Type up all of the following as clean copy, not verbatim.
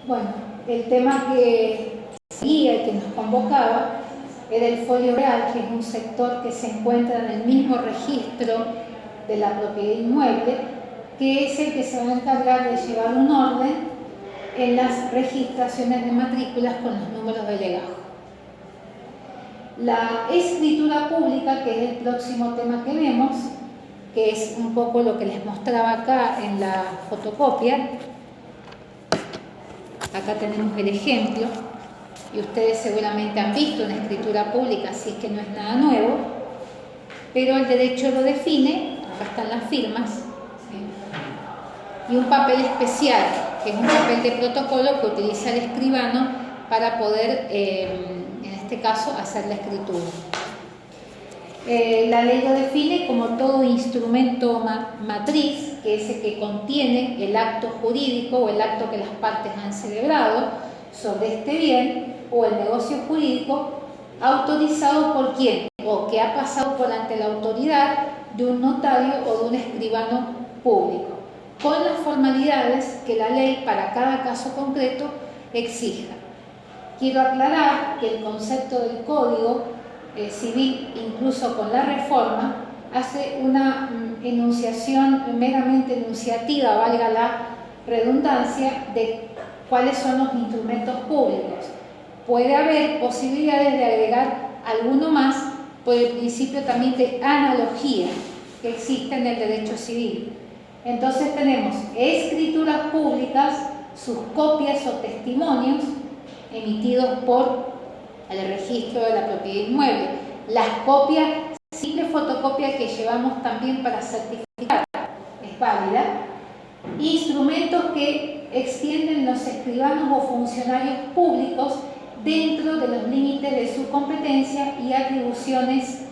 Bueno, el tema que seguía y que nos convocaba era el folio real, que es un sector que se encuentra en el mismo registro de la propiedad inmueble, que es el que se va a encargar de llevar un orden en las registraciones de matrículas con los números de legajo. La escritura pública, que es el próximo tema que vemos, que es un poco lo que les mostraba acá en la fotocopia. Acá tenemos el ejemplo, y ustedes seguramente han visto una escritura pública, así que no es nada nuevo, pero el derecho lo define, acá están las firmas, y un papel especial, que es un papel de protocolo que utiliza el escribano para poder, en este caso, hacer la escritura. La ley lo define como todo instrumento matriz, que es el que contiene el acto jurídico o el acto que las partes han celebrado sobre este bien o el negocio jurídico, autorizado por quién o que ha pasado por ante la autoridad de un notario o de un escribano público, con las formalidades que la ley para cada caso concreto exija. Quiero aclarar que el concepto del Código Civil, incluso con la reforma, hace una enunciación meramente enunciativa, valga la redundancia, de cuáles son los instrumentos públicos. Puede haber posibilidades de agregar alguno más por el principio también de analogía que existe en el derecho civil. Entonces tenemos escrituras públicas, sus copias o testimonios emitidos por el registro de la propiedad inmueble, las copias, simple fotocopia que llevamos también para certificar, es válida, instrumentos que extienden los escribanos o funcionarios públicos dentro de los límites de su competencia y atribuciones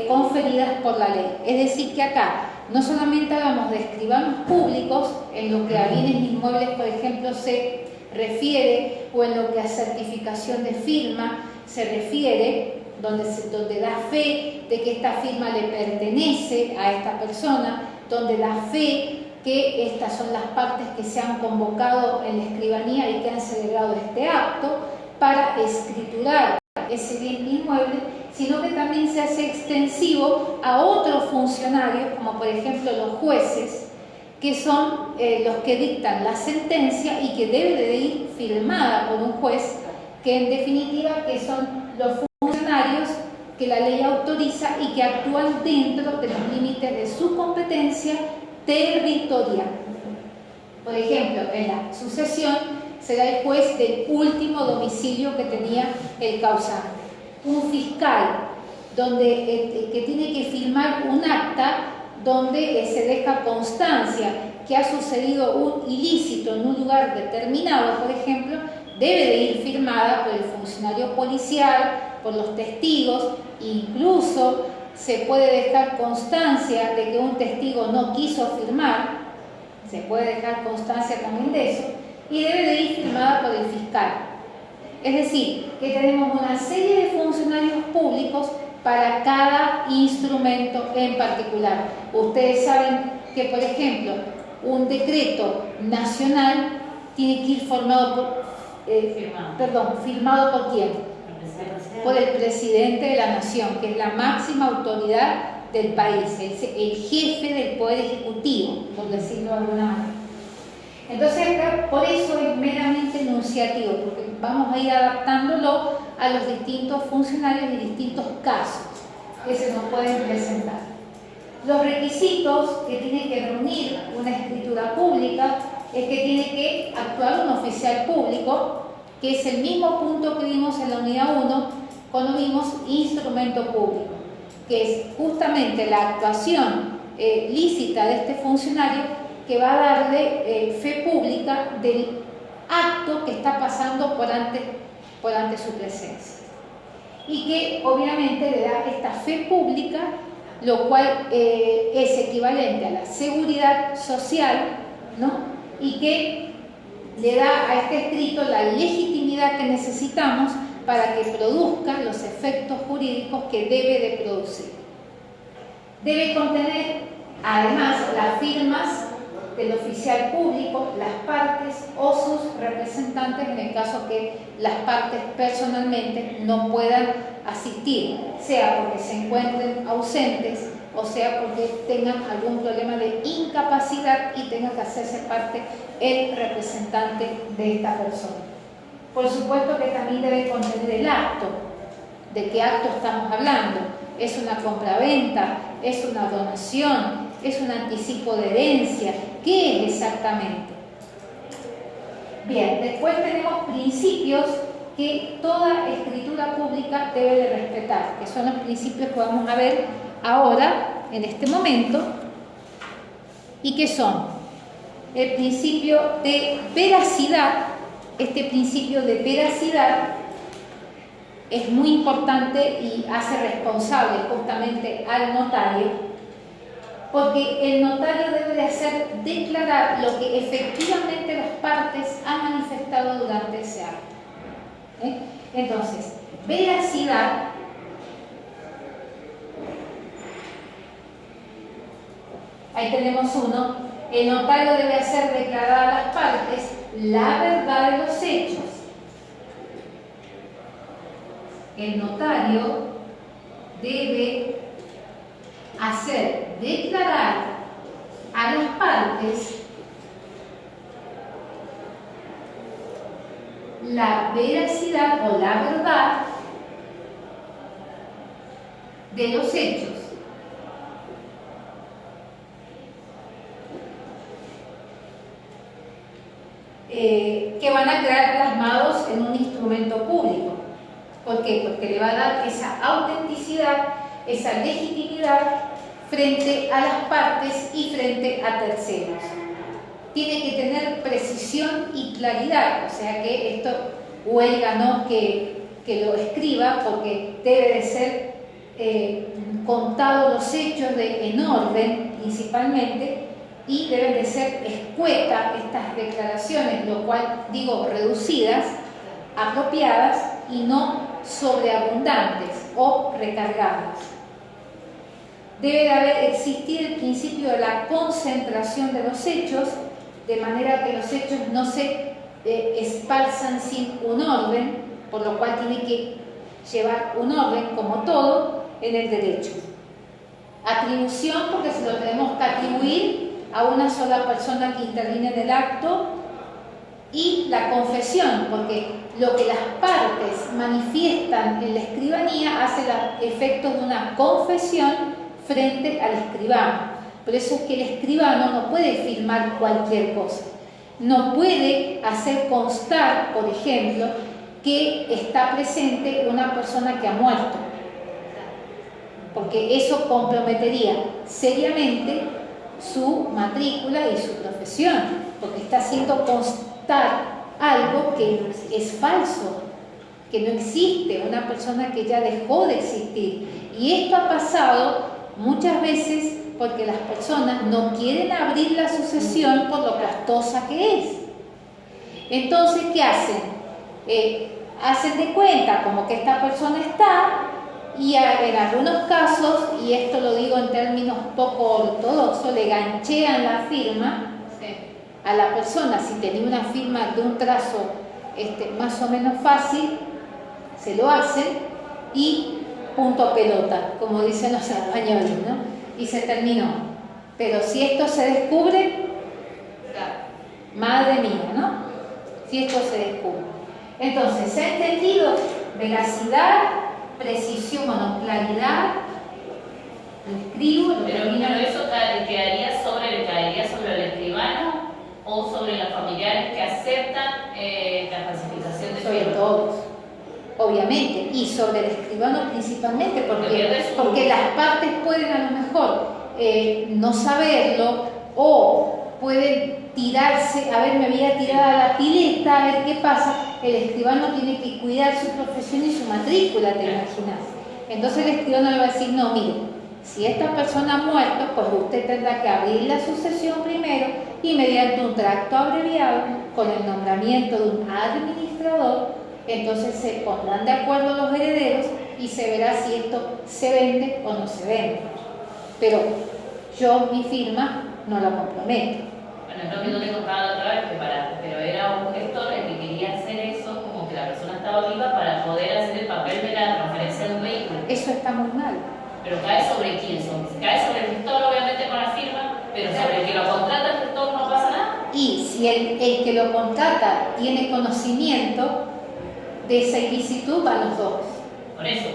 conferidas por la ley. Es decir, que acá no solamente hablamos de escribanos públicos, en lo que a bienes inmuebles, por ejemplo, se refiere, o en lo que a certificación de firma se refiere, donde da fe de que esta firma le pertenece a esta persona, donde da fe que estas son las partes que se han convocado en la escribanía y que han celebrado este acto para escriturar ese bien inmueble, sino que también se hace extensivo a otros funcionarios, como por ejemplo los jueces, que son los que dictan la sentencia y que debe de ir firmada por un juez, que en definitiva que son los funcionarios que la ley autoriza y que actúan dentro de los límites de su competencia territorial. Por ejemplo, en la sucesión será el juez del último domicilio que tenía el causante. Un fiscal que tiene que firmar un acta donde se deja constancia que ha sucedido un ilícito en un lugar determinado, por ejemplo, debe de ir firmada por el funcionario policial, por los testigos, incluso se puede dejar constancia de que un testigo no quiso firmar, se puede dejar constancia también de eso, y debe de ir firmada por el fiscal. Es decir, que tenemos una serie de funcionarios públicos para cada instrumento en particular. Ustedes saben que, por ejemplo, un decreto nacional tiene que ir firmado por quién? Por el presidente de la nación, que es la máxima autoridad del país, es el jefe del poder ejecutivo, por decirlo de alguna manera. Entonces acá, por eso es meramente enunciativo, porque vamos a ir adaptándolo a los distintos funcionarios y distintos casos que se nos pueden presentar. Los requisitos que tiene que reunir una escritura pública es que tiene que actuar un oficial público, que es el mismo punto que vimos en la unidad 1 cuando vimos instrumento público, que es justamente la actuación lícita de este funcionario que va a darle fe pública del acto que está pasando por ante su presencia. Y que obviamente le da esta fe pública, lo cual es equivalente a la seguridad social, ¿no? Y que le da a este escrito la legitimidad que necesitamos para que produzca los efectos jurídicos que debe de producir. Debe contener además las firmas del oficial público, las partes o sus representantes representantes en el caso que las partes personalmente no puedan asistir, sea porque se encuentren ausentes o sea porque tengan algún problema de incapacidad y tenga que hacerse parte el representante de esta persona. Por supuesto que también debe contener el acto. ¿De qué acto estamos hablando? ¿Es una compraventa? ¿Es una donación? ¿Es un anticipo de herencia? ¿Qué es exactamente? Bien, después tenemos principios que toda escritura pública debe de respetar, que son los principios que vamos a ver ahora, en este momento, y que son el principio de veracidad. Este principio de veracidad es muy importante y hace responsable justamente al notario, porque el notario debe de hacer declarar lo que efectivamente las partes han manifestado durante ese acto. Entonces, veracidad ahí tenemos uno. El notario debe hacer declarar a las partes la verdad de los hechos. El notario debe hacer declarar a las partes la veracidad o la verdad de los hechos. Que van a quedar plasmados en un instrumento público. ¿Por qué? Porque le va a dar esa autenticidad, esa legitimidad frente a las partes y frente a terceros. Tiene que tener precisión y claridad, o sea que esto huelga no que lo escriba, porque debe de ser contados los hechos en orden principalmente, y deben de ser escuetas estas declaraciones, lo cual digo reducidas, apropiadas y no sobreabundantes o recargadas. Debe de existir el principio de la concentración de los hechos, de manera que los hechos no se esparzan sin un orden, por lo cual tiene que llevar un orden, como todo, en el derecho. Atribución, porque se lo tenemos que atribuir a una sola persona que interviene en el acto, y la confesión, porque lo que las partes manifiestan en la escribanía hace los efectos de una confesión frente al escribano. Por eso es que el escribano no puede firmar cualquier cosa. No puede hacer constar, por ejemplo, que está presente una persona que ha muerto, porque eso comprometería seriamente su matrícula y su profesión, porque está haciendo constar algo que es falso, que no existe, una persona que ya dejó de existir. Y esto ha pasado muchas veces porque las personas no quieren abrir la sucesión por lo costosa que es. Entonces, ¿qué hacen? Hacen de cuenta como que esta persona está, y en algunos casos, y esto lo digo en términos poco ortodoxos, le ganchean la firma a la persona. Si tenía una firma de un trazo más o menos fácil, se lo hacen y punto pelota, como dicen los españoles, ¿no? Y se terminó. Pero si esto se descubre, madre mía, ¿no? Si esto se descubre. Entonces, ¿se ha entendido? Veracidad, precisión, bueno, claridad, lo escribo, lo termino. Pero eso caería sobre el escribano o sobre los familiares que aceptan la falsificación de sobre firma. todos, obviamente, y sobre el escribano principalmente, porque las partes pueden a lo mejor no saberlo, o pueden tirarse, a ver, me voy a tirar a la pileta, a ver qué pasa. El escribano tiene que cuidar su profesión y su matrícula, te imaginas. Entonces el escribano le va a decir, no, mire, si esta persona ha muerto, pues usted tendrá que abrir la sucesión primero, y mediante un tracto abreviado, con el nombramiento de un administrador, entonces se pondrán de acuerdo los herederos y se verá si esto se vende o no se vende. Pero yo, mi firma, no la comprometo. Bueno, es lo que no te contaba la otra vez, pero era un gestor el que quería está muy mal. Pero cae sobre quién son. Cae sobre el gestor, obviamente, con la firma, pero sobre el que lo contrata el gestor no pasa nada. Y si el que lo contrata tiene conocimiento de esa ilicitud, van los dos. Por eso.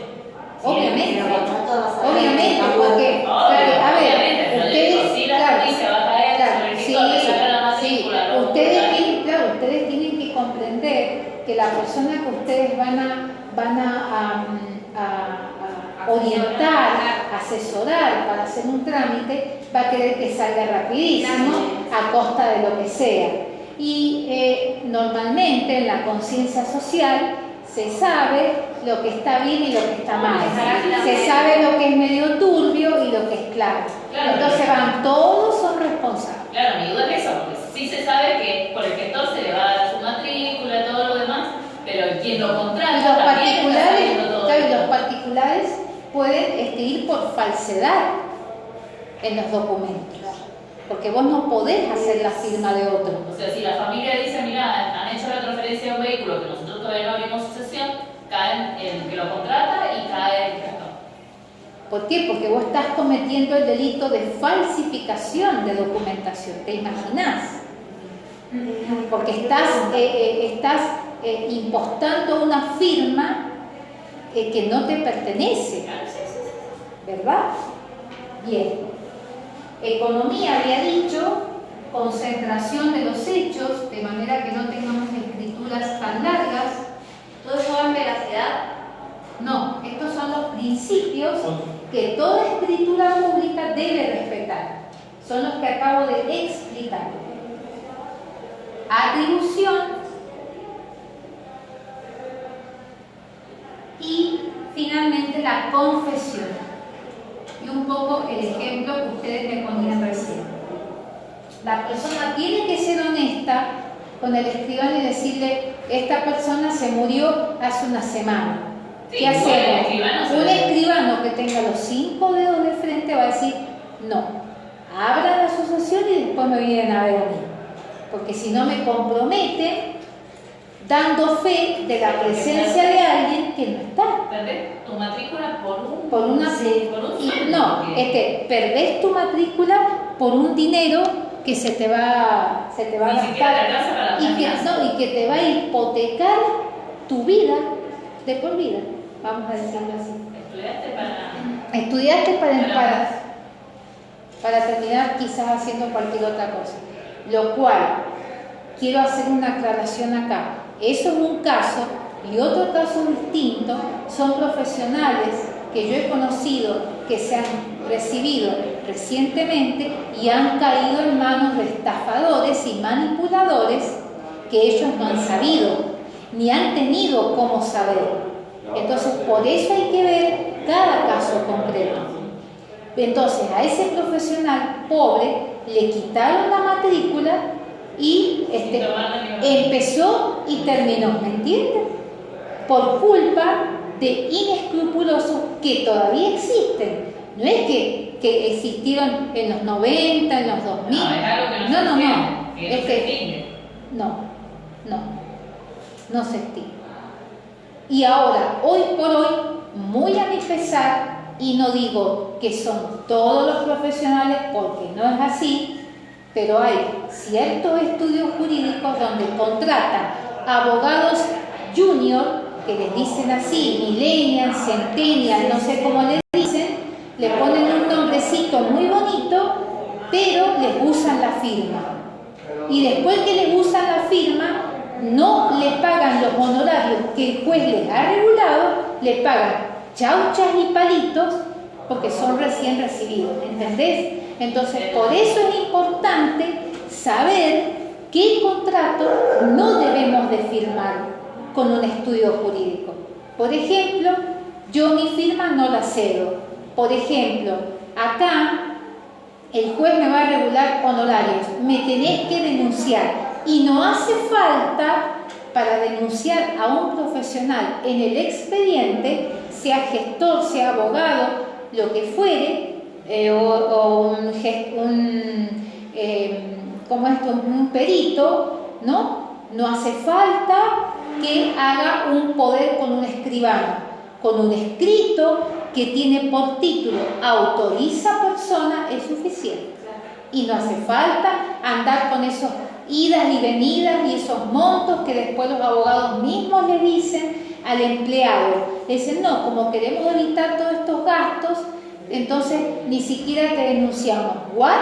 Obviamente, Sí, obviamente, porque, claro, a ver, ustedes, si la claro, justicia va a caer claro, sobre el sí, gestor que saca la sí, matrícula, lo ustedes juzga. tienen, claro, ustedes tienen que comprender que la persona que ustedes van a orientar, asesorar para hacer un trámite, va a querer que salga rapidísimo a costa de lo que sea. Y normalmente en la conciencia social se sabe lo que está bien y lo que está mal. Se sabe lo que es medio turbio y lo que es claro. Entonces van, todos son responsables. Claro, mi duda es eso, porque sí se sabe que por el gestor se le va a dar su matrícula y todo lo demás, pero quien lo Y contrata también está sabiendo todo. claro, y los particulares pueden ir por falsedad en los documentos, porque vos no podés hacer la firma de otro. O sea, si la familia dice, mira, han hecho la transferencia de un vehículo que nosotros todavía no abrimos sucesión, cae el que lo contrata y cae el gestor. ¿Por qué? Porque vos estás cometiendo el delito de falsificación de documentación, ¿te imaginás? Porque estás impostando una firma que no te pertenece, ¿verdad? Bien. Economía había dicho concentración de los hechos, de manera que no tengamos escrituras tan largas. ¿Todo eso va en veracidad? No, estos son los principios que toda escritura pública debe respetar. Son los que acabo de explicar. Atribución y finalmente la confesión. Y un poco el ejemplo que ustedes me ponían recién. La persona tiene que ser honesta con el escribano y decirle, esta persona se murió hace una semana. Sí, ¿Qué hacemos? Un sabe. escribano que tenga los 5 dedos de frente va a decir, no, abra la asociación y después me vienen a ver a mí. Porque si no me comprometen dando fe de la presencia de alguien que no está. Perdés tu matrícula Por una perdés tu matrícula por un dinero que se te va a gastar y que te va a hipotecar tu vida de por vida, vamos a decirlo así. Estudiaste para terminar quizás haciendo cualquier otra cosa, lo cual quiero hacer una aclaración acá. Eso es un caso, y otro caso distinto son profesionales que yo he conocido que se han recibido recientemente y han caído en manos de estafadores y manipuladores que ellos no han sabido ni han tenido cómo saber. Entonces, por eso hay que ver cada caso concreto. Entonces, a ese profesional pobre le quitaron la matrícula y empezó y terminó, ¿me entiendes? Por culpa de inescrupulosos que todavía existen. No es que existieron en los 90, en los 2000. No, es algo que no No. Es que no se extingue. Y ahora, hoy por hoy, muy a mi pesar, y no digo que son todos los profesionales porque no es así, pero hay ciertos estudios jurídicos donde contratan abogados junior, que les dicen así, millennial, centennial, no sé cómo les dicen, le ponen un nombrecito muy bonito, pero les usan la firma. Y después que les usan la firma, no les pagan los honorarios que el juez les ha regulado, les pagan chauchas y palitos porque son recién recibidos, ¿entendés? Entonces, por eso es importante saber qué contrato no debemos de firmar con un estudio jurídico. Por ejemplo, yo mi firma no la cedo. Por ejemplo, acá el juez me va a regular honorarios, me tenés que denunciar y no hace falta para denunciar a un profesional en el expediente, sea gestor, sea abogado, lo que fuere, un perito, ¿no? No hace falta que haga un poder con un escribano, con un escrito que tiene por título autoriza persona es suficiente. Y no hace falta andar con esos idas y venidas y esos montos que después los abogados mismos le dicen al empleado. Le dicen, no, como queremos evitar todos estos gastos, entonces ni siquiera te denunciamos. ¿What?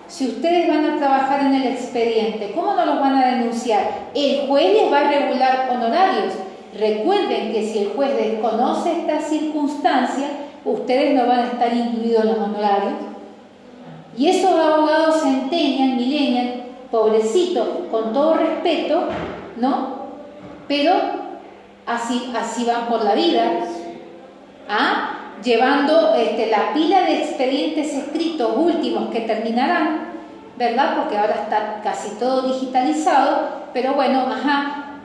Si ustedes van a trabajar en el expediente, ¿cómo no los van a denunciar? El juez les va a regular honorarios. Recuerden que si el juez desconoce estas circunstancias, ustedes no van a estar incluidos en los honorarios. Y esos abogados centennial, millennial, pobrecitos, con todo respeto, ¿no? Pero así van por la vida, llevando la pila de expedientes escritos últimos que terminarán, ¿verdad? Porque ahora está casi todo digitalizado, pero bueno,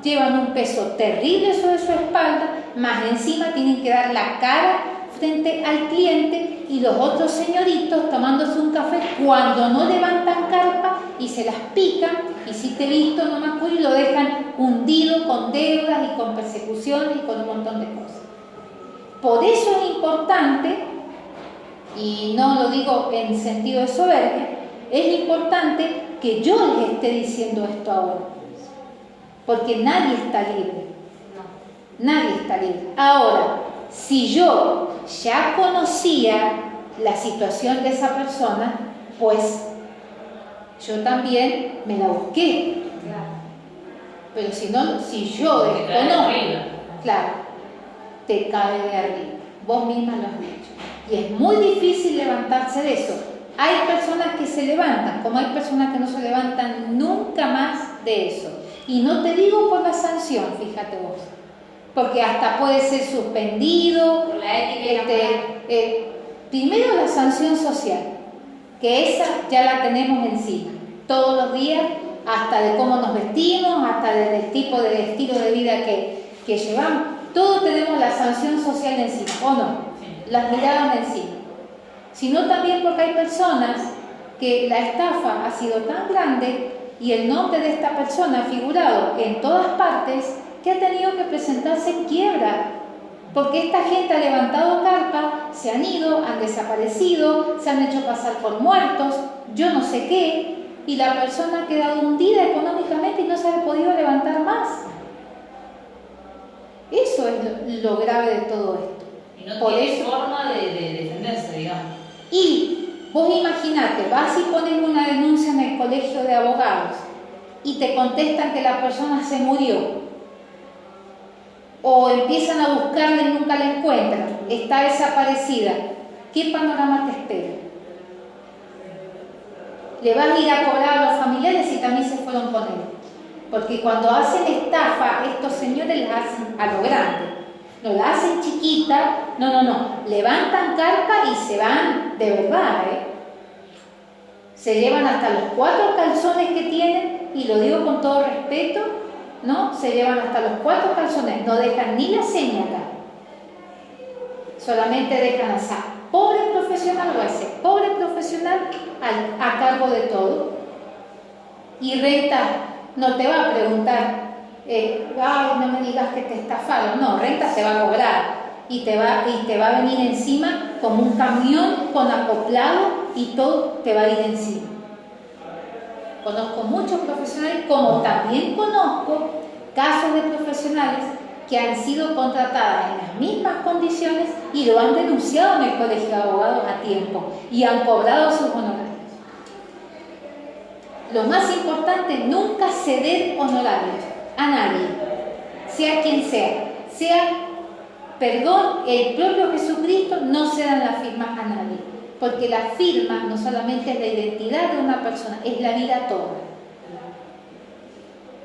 llevan un peso terrible sobre su espalda, más encima tienen que dar la cara frente al cliente y los otros señoritos tomándose un café cuando no levantan carpa y se las pican, y si te he visto no me acuerdo, y lo dejan hundido con deudas y con persecuciones y con un montón de cosas. Por eso es importante, y no lo digo en sentido de soberbia, es importante que yo les esté diciendo esto ahora, porque nadie está libre. Nadie está libre. Ahora, si yo ya conocía la situación de esa persona, pues yo también me la busqué. Pero si yo desconozco, claro, te cae de arriba. Vos misma lo has dicho. Y es muy difícil levantarse de eso. Hay personas que se levantan, como hay personas que no se levantan nunca más de eso. Y no te digo por la sanción, fíjate vos, porque hasta puede ser suspendido. Por la ética Primero la sanción social, que esa ya la tenemos encima, todos los días, hasta de cómo nos vestimos, hasta del tipo de estilo de vida que llevamos. Todos tenemos la sanción social encima, ¿o no? Las miradas encima. Sino también porque hay personas que la estafa ha sido tan grande y el nombre de esta persona ha figurado en todas partes, que ha tenido que presentarse en quiebra, porque esta gente ha levantado carpa, se han ido, han desaparecido, se han hecho pasar por muertos, yo no sé qué, y la persona ha quedado hundida económicamente y no se ha podido levantar más. Eso es lo grave de todo esto. Y no tiene forma de defenderse, digamos. Y vos imaginate, vas y pones una denuncia en el colegio de abogados y te contestan que la persona se murió, o empiezan a buscarla y nunca la encuentran, está desaparecida. ¿Qué panorama te espera? Le vas a ir a cobrar a los familiares y también se fueron con él. Porque cuando hacen estafa, estos señores la hacen a lo grande. No la hacen chiquita, no. Levantan carpa y se van de verdad, Se llevan hasta los 4 calzones que tienen, y lo digo con todo respeto, ¿no? Se llevan hasta los 4 calzones, no dejan ni la seña acá. Solamente dejan a esa pobre profesional o a ese pobre profesional a cargo de todo. Y renta no te va a preguntar, ay, no me digas que te estafaron. No, renta te va a cobrar y te va a venir encima como un camión con acoplado y todo te va a ir encima. Conozco muchos profesionales, como también conozco casos de profesionales que han sido contratadas en las mismas condiciones y lo han denunciado en el colegio de abogados a tiempo y han cobrado sus honorarios. Lo más importante, nunca ceder honorarios a nadie, sea quien sea, perdón, el propio Jesucristo, no se dan las firmas a nadie, porque la firma no solamente es la identidad de una persona, es la vida toda.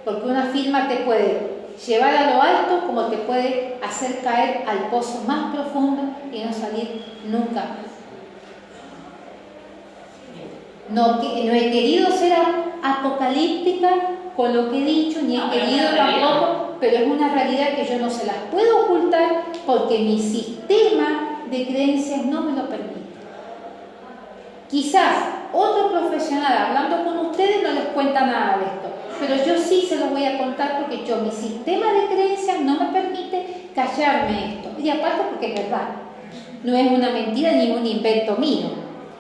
Porque una firma te puede llevar a lo alto como te puede hacer caer al pozo más profundo y no salir nunca más. No he querido ser apocalíptica con lo que he dicho, ni he querido tampoco, pero es una realidad que yo no se las puedo ocultar porque mi sistema de creencias no me lo permite. Quizás otro profesional hablando con ustedes no les cuenta nada de esto, pero yo sí se los voy a contar porque mi sistema de creencias no me permite callarme esto. Y aparte porque es verdad. no es una mentira ni un invento mío.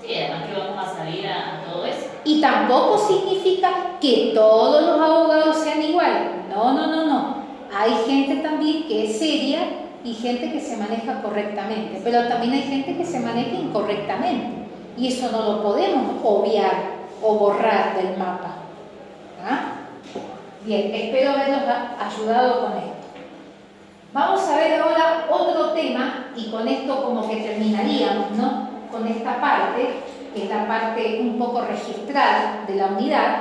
Sí, además que vamos a salir a todo eso. Y tampoco significa que todos los abogados sean iguales. No, no, no, no. Hay gente también que es seria y gente que se maneja correctamente, pero también hay gente que se maneja incorrectamente. Y eso no lo podemos obviar o borrar del mapa. ¿Ah? Bien, espero haberlos ayudado con esto. Vamos a ver ahora otro tema, y con esto como que terminaríamos, ¿no? Con esta parte, que es la parte un poco registral de la unidad,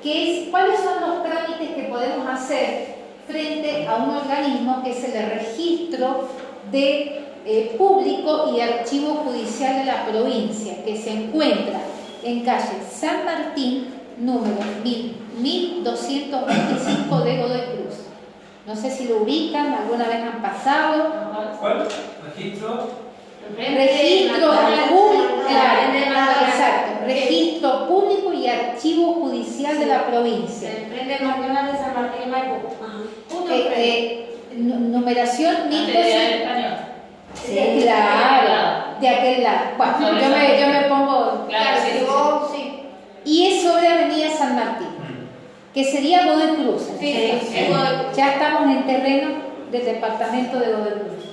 que es cuáles son los trámites que podemos hacer frente a un organismo que es el registro de público y archivo judicial de la provincia, que se encuentra en calle San Martín, número 1225 de Godoy Cruz. No sé si lo ubican, alguna vez han pasado. ¿Cuál? Registro. Registro público, exacto, registro público y archivo judicial de la provincia. Enfrente de McDonald's de San Martín y Maipú. Justo enfrente. Numeración Antes de 1200. español. Sí, claro, de aquel lado. Bueno, yo me pongo. Claro, sí, sí, Sí. Y es sobre Avenida San Martín, que sería Godoy Cruz. Sí, sí. Ya estamos en terreno del departamento de Godoy Cruz.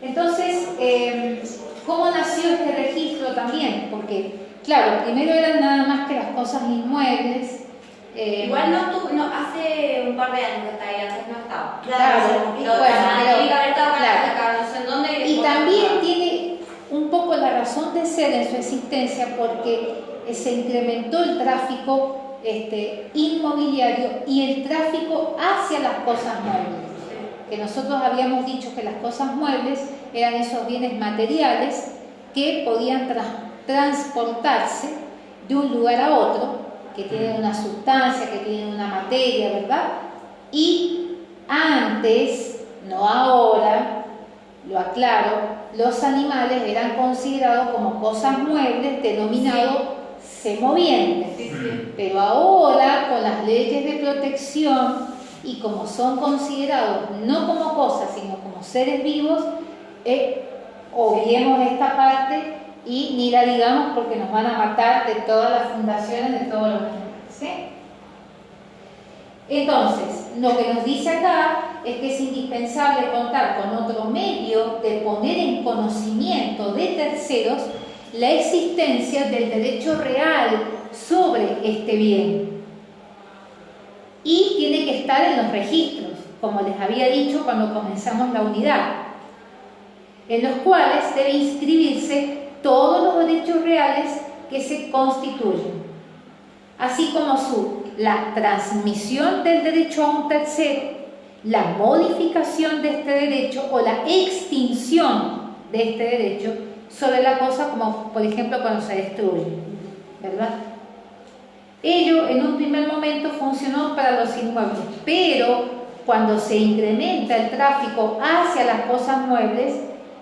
Entonces, ¿cómo nació este registro también? Porque, claro, primero eran nada más que las cosas inmuebles. Igual no, hace un par de años que está ahí, antes no estaba. Claro, Tiene bueno, que haber estado claro. acá, no sé en dónde. Y también tiene un poco la razón de ser en su existencia porque se incrementó el tráfico inmobiliario y el tráfico hacia las cosas muebles. Que nosotros habíamos dicho que las cosas muebles eran esos bienes materiales que podían transportarse de un lugar a otro, que tienen una sustancia, que tienen una materia, ¿verdad? Y antes, no ahora, lo aclaro, los animales eran considerados como cosas muebles, denominados semovientes. Sí, sí. Pero ahora, con las leyes de protección y como son considerados no como cosas, sino como seres vivos, obviemos esta parte y ni la digamos porque nos van a matar de todas las fundaciones, de todos los animales, ¿sí? Entonces, lo que nos dice acá es que es indispensable contar con otro medio de poner en conocimiento de terceros la existencia del derecho real sobre este bien. Y tiene que estar en los registros, como les había dicho cuando comenzamos la unidad, en los cuales debe inscribirse todos los derechos reales que se constituyen, así como la transmisión del derecho a un tercero, la modificación de este derecho o la extinción de este derecho sobre la cosa, como por ejemplo cuando se destruye, ¿verdad? Ello en un primer momento funcionó para los inmuebles, pero cuando se incrementa el tráfico hacia las cosas muebles,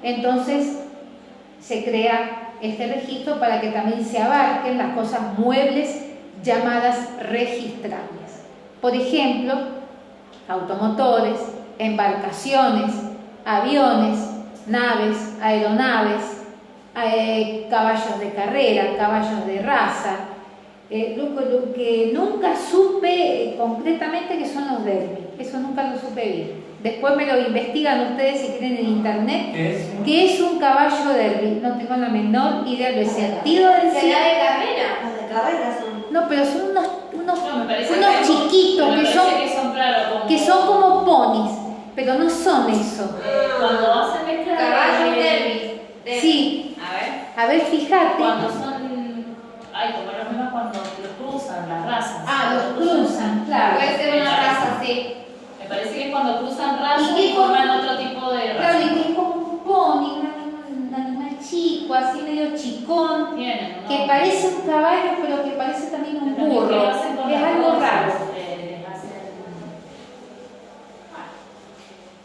entonces se crea este registro para que también se abarquen las cosas muebles llamadas registrables. Por ejemplo, automotores, embarcaciones, aviones, naves, aeronaves, caballos de carrera, caballos de raza. Lo que nunca supe concretamente que son los derby, eso nunca lo supe bien. Después me lo investigan ustedes si quieren en internet. ¿Qué es un caballo derby? No tengo la menor idea del sentido del ¿Será de carrera? Los de carrera son. No, pero son unos No, me parece chiquitos me que parece son, claro, que son como ponis, pero no son eso. cuando hacen mezcla Caballos de derby. Sí, a ver, fíjate. cuando son, como lo menos cuando los cruzan las razas. Los cruzan, claro. Puede ser una raza, sí. Me parece que es cuando cruzan razas ¿Y y qué forman otro tipo de Claro, raza. y que es como un pony, un animal chico, así medio chicón, Tienen, ¿no? que parece un caballo, pero que parece también un También burro. que lo hacen con Es las algo cosas, raro. les hacen-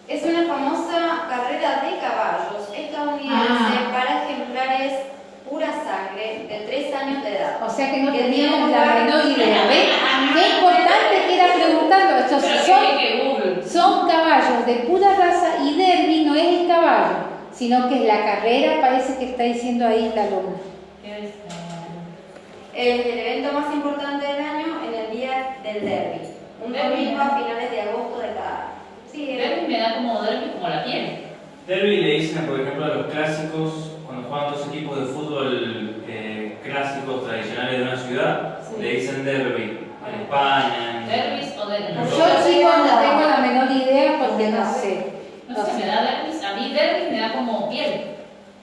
Es una famosa carrera de caballos estadounidense para ejemplares pura sangre de 3 años de edad. O sea que no Que teníamos tiene la lugar- menor idea. ¿Ven? Qué importante que era preguntarlo. Estos Pero son, que Google. son caballos de pura raza y derby no es el caballo. sino que es la carrera, parece que está diciendo ahí la alumna. ¿Qué es? El evento más importante del año en el día del derbi. Un domingo a finales de agosto de cada año. Sí, Derby me da como derby como la piel. Derby le dicen, por ejemplo, a los clásicos, cuando juegan dos equipos de fútbol clásicos tradicionales de una ciudad, Sí. le dicen derby. En España, ¿Derbis o derbis? Yo chicos no tengo la menor idea porque no sé. No sé, me da derbis. A mí derbis me da como piel.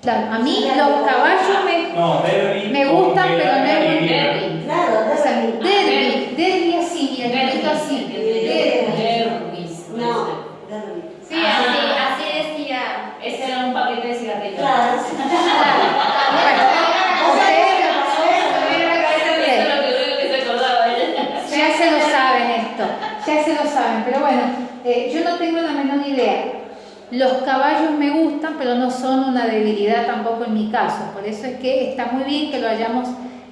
Claro, a mí los caballos No, derby. me gustan, pero no es muy Derby. Claro, o sea, derby. derbi así, mira, Derbis. el así. Derbis. No, derby. sí, Ah. así decía. Ese era un paquete de cigarrillos. Claro. Eso es lo que se acordaba ella. Ya se lo saben esto, ya se lo saben, pero bueno, yo no tengo la menor idea. Los caballos me gustan, pero no son una debilidad tampoco en mi caso, por eso es que está muy bien que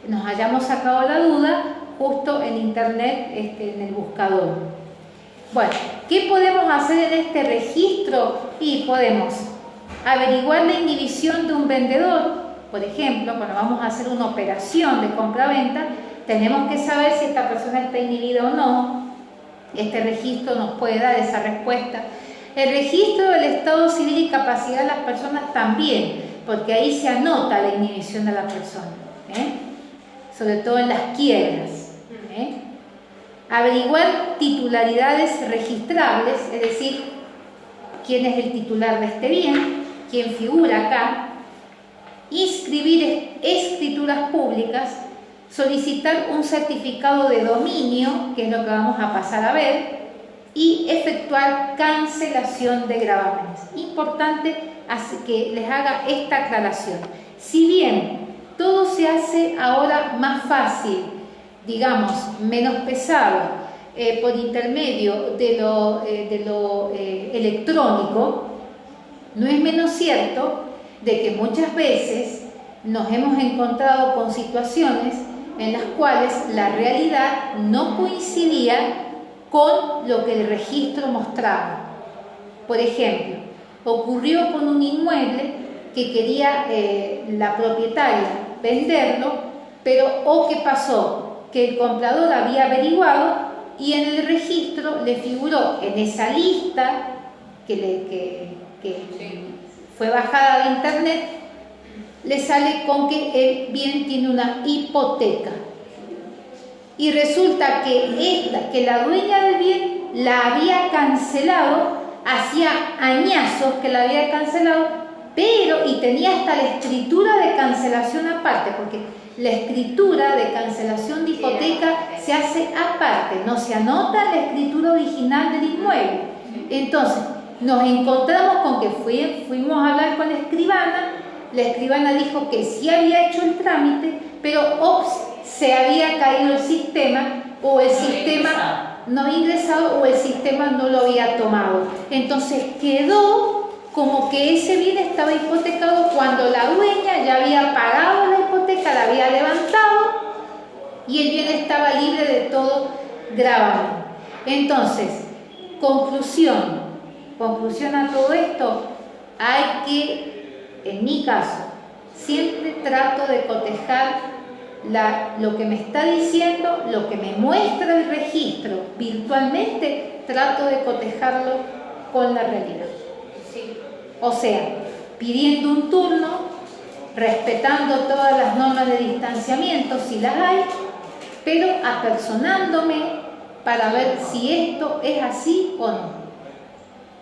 nos hayamos sacado la duda justo en internet, en el buscador. Bueno, ¿qué podemos hacer en este registro? Y podemos averiguar la inhibición de un vendedor. Por ejemplo, cuando vamos a hacer una operación de compra-venta, tenemos que saber si esta persona está inhibida o no. Este registro nos puede dar esa respuesta. El registro del estado civil y capacidad de las personas también, porque ahí se anota la inhibición de la persona, sobre todo en las quiebras. Averiguar titularidades registrables, es decir, quién es el titular de este bien, quién figura acá. Inscribir escrituras públicas, solicitar un certificado de dominio, que es lo que vamos a pasar a ver, y efectuar cancelación de gravámenes. Importante que les haga esta aclaración. Si bien todo se hace ahora más fácil, digamos, menos pesado, por intermedio de lo electrónico, no es menos cierto de que muchas veces nos hemos encontrado con situaciones en las cuales la realidad no coincidía con lo que el registro mostraba. Por ejemplo, ocurrió con un inmueble que quería la propietaria venderlo, pero ¿qué pasó? Que el comprador había averiguado y en el registro le figuró en esa lista que fue bajada de internet, le sale con que el bien tiene una hipoteca. Y resulta que la dueña del bien la había cancelado, hacía añazos que la había cancelado, y tenía hasta la escritura de cancelación aparte, porque la escritura de cancelación de hipoteca se hace aparte, no se anota la escritura original del inmueble. Entonces, nos encontramos con que fuimos a hablar con la escribana dijo que sí había hecho el trámite, pero se había caído el sistema, o el sistema no había ingresado, o el sistema no lo había tomado. Entonces quedó como que ese bien estaba hipotecado cuando la dueña ya había pagado la hipoteca, la había levantado y el bien estaba libre de todo gravamen. Entonces, conclusión a todo esto, hay que, en mi caso, siempre trato de cotejar lo que me está diciendo, lo que me muestra el registro virtualmente, trato de cotejarlo con la realidad. Sí. O sea, pidiendo un turno, respetando todas las normas de distanciamiento, si las hay, pero apersonándome para ver si esto es así o no.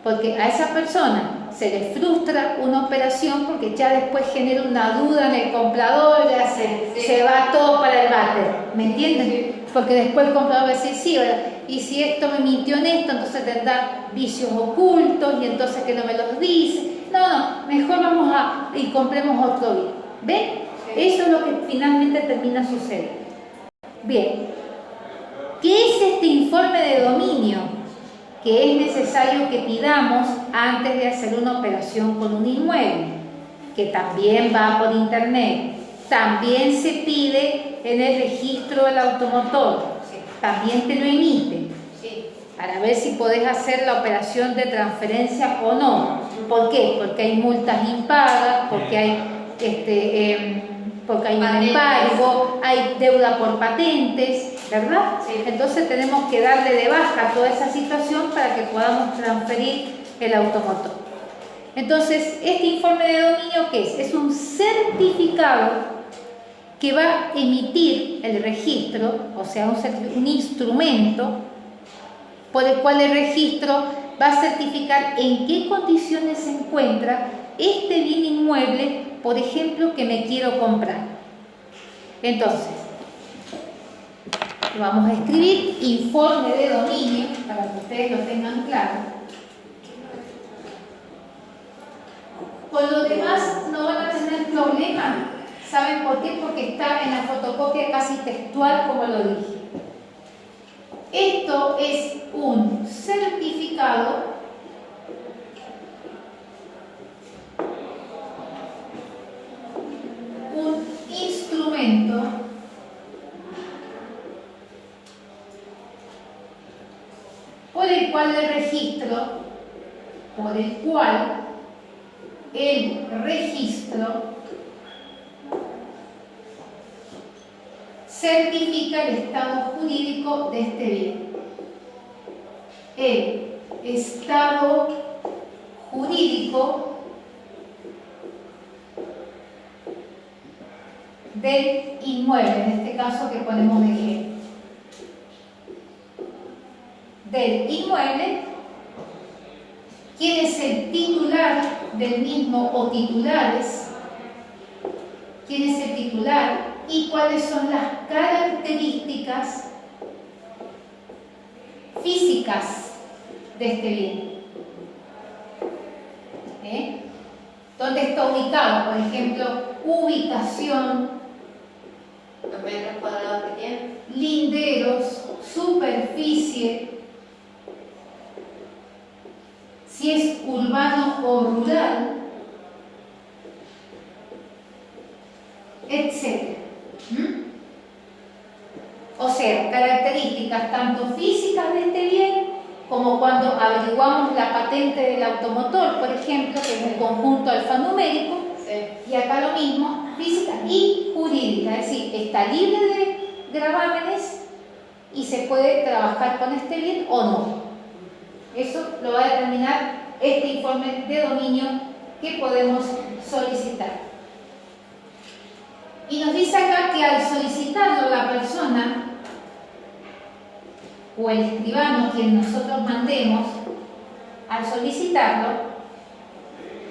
Porque a esa persona se le frustra una operación porque ya después genera una duda en el comprador, ya se va todo para el váter, ¿me entienden? Porque después el comprador va a decir, sí, ¿verdad? Y si esto me mintió en esto, entonces tendrá vicios ocultos y entonces que no me los dice. No, mejor vamos y compremos otro bien. ¿Ven? Eso es lo que finalmente termina sucediendo. Bien, ¿qué es este informe de dominio? Que es necesario que pidamos antes de hacer una operación con un inmueble, que también va por internet, también se pide en el registro del automotor, también te lo emite. para ver si podés hacer la operación de transferencia o no. ¿Por qué? Porque hay multas impagas, porque hay un embargo, hay deuda por patentes, ¿verdad? Sí. Entonces tenemos que darle de baja toda esa situación para que podamos transferir el automotor. Entonces, este informe de dominio, ¿qué es? Es un certificado que va a emitir el registro, o sea, un instrumento por el cual el registro va a certificar en qué condiciones se encuentra este bien inmueble, por ejemplo, que me quiero comprar. Entonces, vamos a escribir informe de dominio para que ustedes lo tengan claro. Con lo demás no van a tener problema. ¿Saben por qué? Porque está en la fotocopia casi textual como lo dije. Esto es un certificado un instrumento por el cual el registro certifica el estado jurídico de este bien. El estado jurídico del inmueble, en este caso que ponemos de ejemplo. Del inmueble, quién es el titular del mismo o titulares, quién es el titular y cuáles son las características físicas de este bien. ¿Dónde está ubicado? Por ejemplo, ubicación, Los metros cuadrados que tiene. linderos, superficie, si es urbano o rural, etc. O sea, características tanto físicas de este bien como cuando averiguamos la patente del automotor, por ejemplo, que es un conjunto alfanumérico, Sí. y acá lo mismo, física y jurídica, es decir, está libre de gravámenes y se puede trabajar con este bien o no. Eso lo va a determinar este informe de dominio que podemos solicitar. Y nos dice acá que al solicitarlo la persona o el escribano, quien nosotros mandemos, al solicitarlo,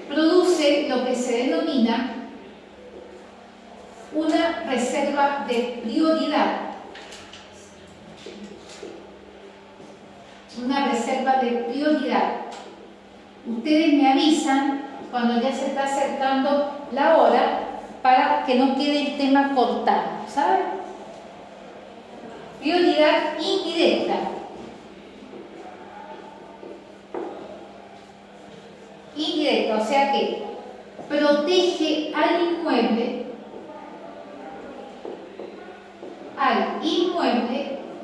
produce lo que se denomina una reserva de prioridad. Una reserva de prioridad. Ustedes me avisan cuando ya se está acercando la hora para que no quede el tema cortado, ¿saben? Prioridad indirecta. Indirecta, o sea que protege al inmueble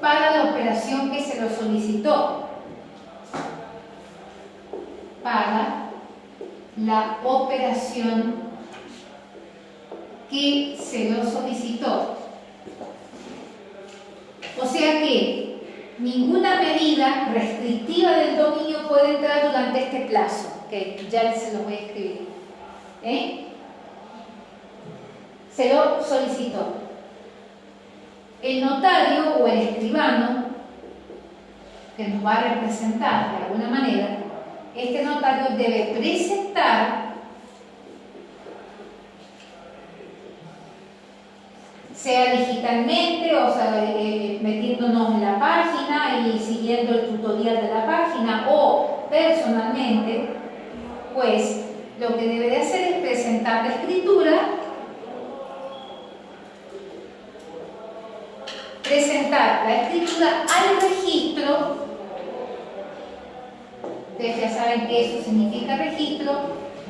para la operación que se lo solicitó. Para la operación que se lo solicitó. O sea que ninguna medida restrictiva del dominio puede entrar durante este plazo, que ya se los voy a escribir. Se lo solicitó. El notario o el escribano que nos va a representar de alguna manera, este notario debe presentar, sea digitalmente, o sea, metiéndonos en la página y siguiendo el tutorial de la página, o personalmente, pues lo que debe de hacer es presentar la escritura, al registro. Ustedes ya saben que eso significa registro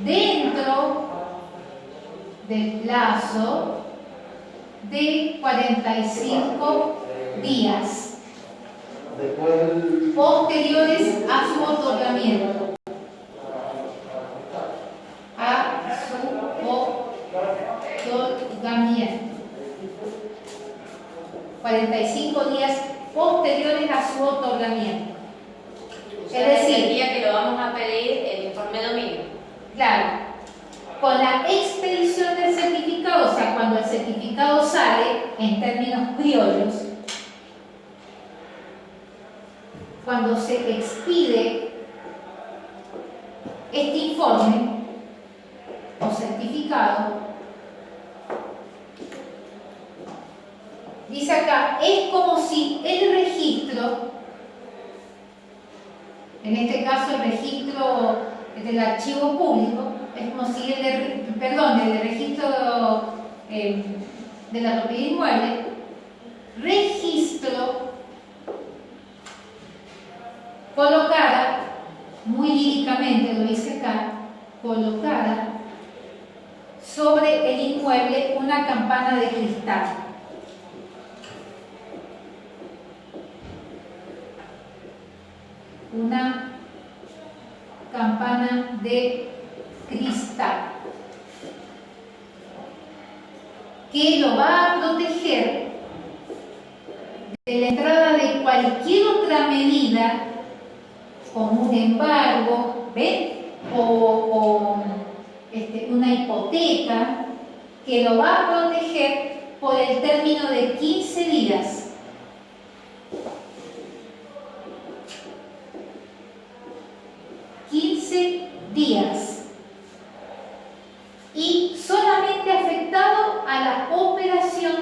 dentro del plazo de 45 días. posteriores a su otorgamiento. A su otorgamiento. 45 días posteriores a su otorgamiento. O sea, Es decir, el día que lo vamos a pedir, el informe domingo. claro, con la expedición del certificado, o sea, cuando el certificado sale, en términos criollos, cuando se expide este informe o certificado, dice acá, es como si el registro, en este caso el registro del archivo público, es como si el registro de la propiedad inmueble, registro, colocara, muy líricamente lo dice acá, colocara sobre el inmueble una campana de cristal. Una campana de cristal que lo va a proteger de la entrada de cualquier otra medida, como un embargo, ¿ven? O una hipoteca, que lo va a proteger por el término de 15 días. Días y solamente afectado a la operación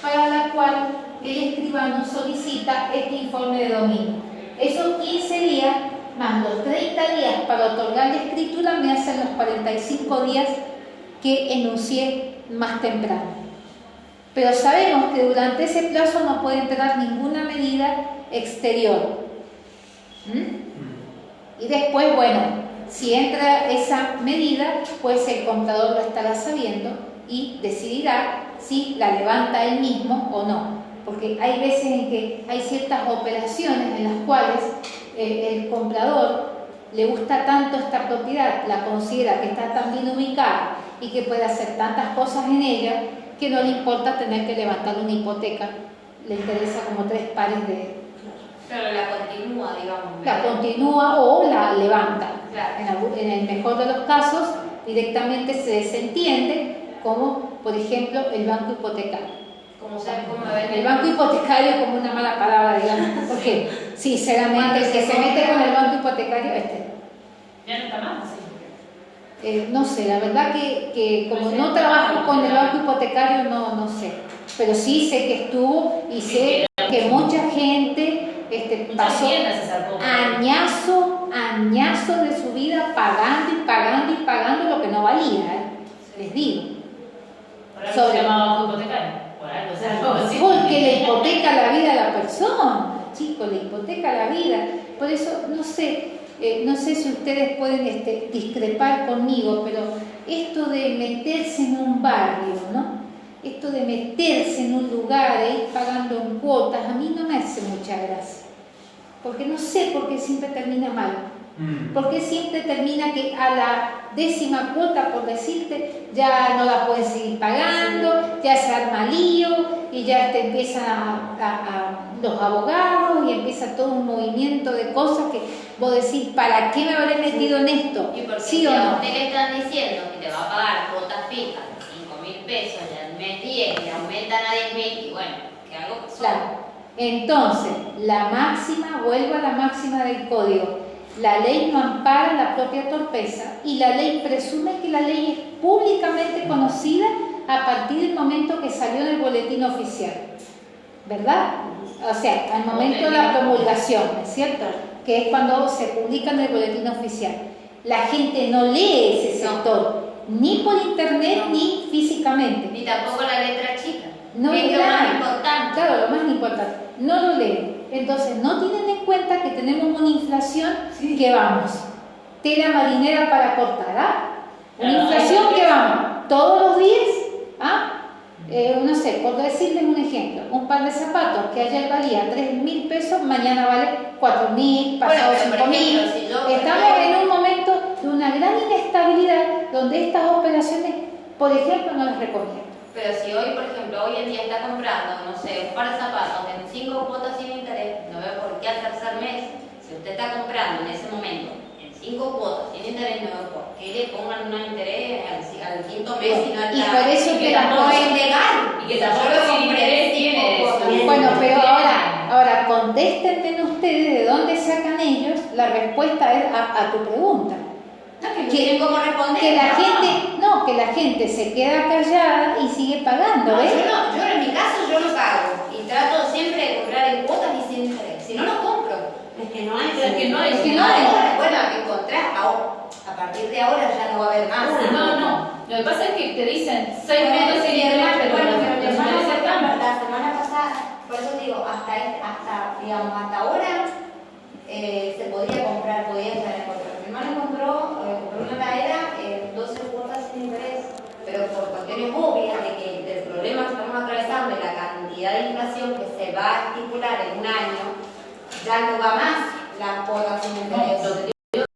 para la cual el escribano solicita este informe de dominio. Esos 15 días más los 30 días para otorgar la escritura me hacen los 45 días que enuncié más temprano. Pero sabemos que durante ese plazo no puede entrar ninguna medida exterior. Y después, bueno, si entra esa medida, pues el comprador lo estará sabiendo y decidirá si la levanta él mismo o no. Porque hay veces en que hay ciertas operaciones en las cuales el comprador le gusta tanto esta propiedad, la considera que está tan bien ubicada y que puede hacer tantas cosas en ella, que no le importa tener que levantar una hipoteca. Le interesa como 3 pares de... Claro, la continúa, digamos. La continúa o la levanta. Claro. En el mejor de los casos, directamente se desentiende, como por ejemplo el banco hipotecario. Como sabes cómo me ven. El banco hipotecario como una mala palabra, digamos, porque sinceramente el que se mete con el banco hipotecario, Ya no está más, sí. no sé, la verdad que como no trabajo con el banco hipotecario, no sé, pero sí sé que estuvo y sé que mucha gente pasó añazo de su vida pagando lo que no valía, les digo. ¿Por algo se llamaba banco hipotecario? Por algo se llamaba así. Porque le hipoteca la vida a la persona, chicos, le hipoteca la vida. Por eso, no sé si ustedes pueden discrepar conmigo, pero esto de meterse en un barrio, ¿no? Esto de meterse en un lugar e ir pagando en cuotas, a mí no me hace mucha gracia. Porque no sé por qué siempre termina mal. Porque siempre termina que a la 10ª cuota, por decirte, ya no la puedes seguir pagando, ya se arma lío y ya te empiezan los abogados y empieza todo un movimiento de cosas que vos decís, ¿para qué me habré metido en esto? Y porque ¿Sí si o a no? usted le están diciendo que te va a pagar cuotas fijas de 5.000 pesos y al mes 10 y aumentan a 10.000 y bueno, que algo pasó. Claro. Entonces, vuelvo a la máxima del código. La ley no ampara la propia torpeza y la ley presume que la ley es públicamente conocida a partir del momento que salió en el boletín oficial, ¿verdad? O sea, al momento de la promulgación, ¿es cierto? Que es cuando se publica en el boletín oficial. La gente no lee ese sector, ni por internet ni físicamente. Ni tampoco la letra chica. No es lo leen. más importante. Claro, lo más importante. No lo leen. Entonces, no tienen en cuenta que tenemos una inflación que vamos. Tela marinera para cortar, ¿ah? Una inflación que vamos todos los días, ¿ah? no sé, por decirles un ejemplo, un par de zapatos que ayer valía 3.000 pesos, mañana vale 4.000, pasado Bueno, pero por 5.000. ejemplo, si yo- Estamos en un momento de una gran inestabilidad donde estas operaciones, por ejemplo, no las recomiendo. Pero si hoy, por ejemplo, hoy en día está comprando, no sé, un par de zapatos en 5 cuotas sin interés, no veo por qué al tercer mes, si usted está comprando en ese momento en 5 cuotas sin interés, no veo por qué le pongan un interés al quinto mes y no al Y por eso que la no es legal. Y que tampoco sin interés tiene eso. Bueno, pero ahora contéstenme ustedes de dónde sacan ellos la respuesta a tu pregunta. No, que no tienen cómo responder. Que la gente se queda callada y sigue pagando, No, ¿ves? yo en mi caso yo lo pago y trato siempre de comprar en cuotas y sin interés. Si no, lo compro. Es que no hay. Es que no hay. Es que no hay. Bueno, encontrar a partir de ahora ya no va a haber más. No. Lo que pasa es que te dicen 6 Bueno, puntos sin interés, pero pero los mi hermano, intereses están. la semana pasada, por eso digo, hasta ahora se podía comprar, podía llegar a encontrar. Mi hermano compró una heladera en 12 cuotas sin interés, pero por cuestiones obvias del problema que estamos atravesando y la cantidad de inflación que se va a estipular en un año, ya no va más las cuotas sin interés. No, lo que te